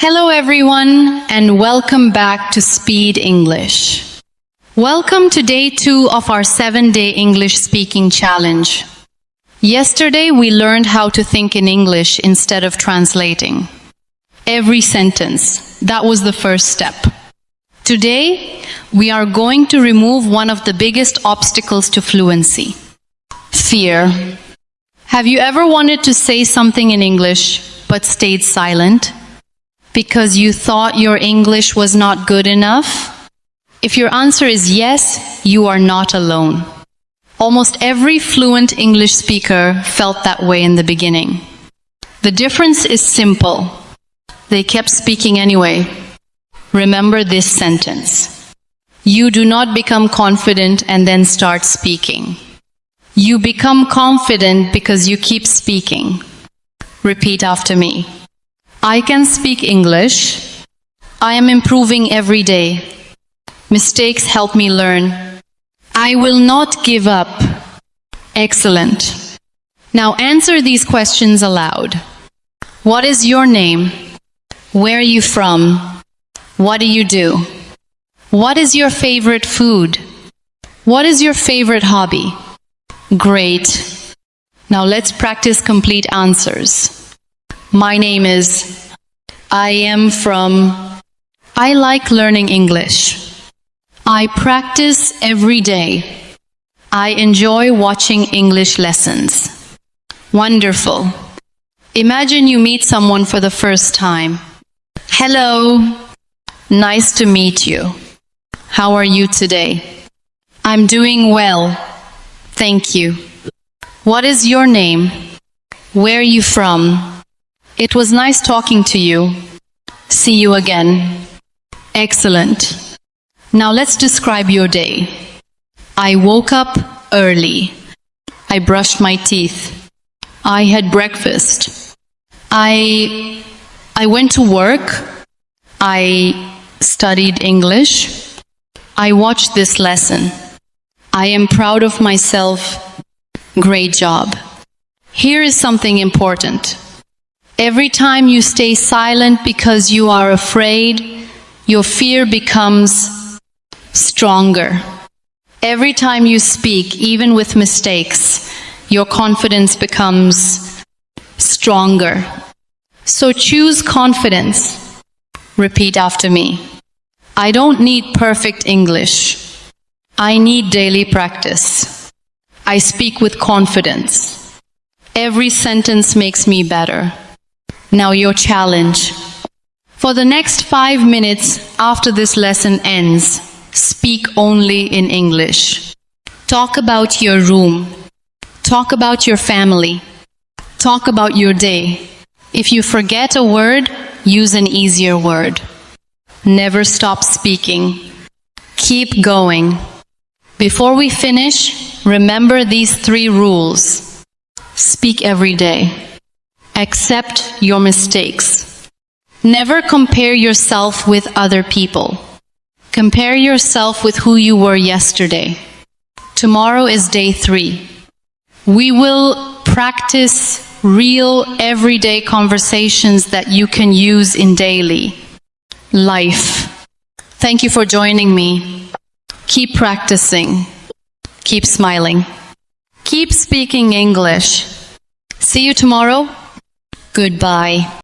Hello everyone, and welcome back to Speed English. Welcome to day 2 of our 7-day English speaking challenge. Yesterday we learned how to think in English instead of translating. Every sentence, that was the first step. Today, we are going to remove one of the biggest obstacles to fluency: fear. Have you ever wanted to say something in English but stayed silent because you thought your English was not good enough? If your answer is yes, you are not alone. Almost every fluent English speaker felt that way in the beginning. The difference is simple. They kept speaking anyway. Remember this sentence: you do not become confident and then start speaking. You become confident because you keep speaking. Repeat after me. I can speak English. I am improving every day. Mistakes help me learn. I will not give up. Excellent. Now answer these questions aloud. What is your name? Where are you from? What do you do? What is your favorite food? What is your favorite hobby? Great. Now let's practice complete answers. My name is, I am from, I like learning English. I practice every day. I enjoy watching English lessons. Wonderful. Imagine you meet someone for the first time. Hello. Nice to meet you. How are you today? I'm doing well. Thank you. What is your name? Where are you from? It was nice talking to you. See you again. Excellent. Now let's describe your day. I woke up early. I brushed my teeth. I had breakfast. I went to work. I studied English. I watched this lesson. I am proud of myself. Great job. Here is something important. Every time you stay silent because you are afraid, your fear becomes stronger. Every time you speak, even with mistakes, your confidence becomes stronger. So choose confidence. Repeat after me. I don't need perfect English. I need daily practice. I speak with confidence. Every sentence makes me better. Now your challenge. For the next 5 minutes after this lesson ends, speak only in English. Talk about your room. Talk about your family. Talk about your day. If you forget a word, use an easier word. Never stop speaking. Keep going. Before we finish, remember these 3 rules. Speak every day. Accept your mistakes. Never compare yourself with other people. Compare yourself with who you were yesterday. Tomorrow is day 3. We will practice real, everyday conversations that you can use in daily life. Thank you for joining me. Keep practicing. Keep smiling. Keep speaking English. See you tomorrow. Goodbye.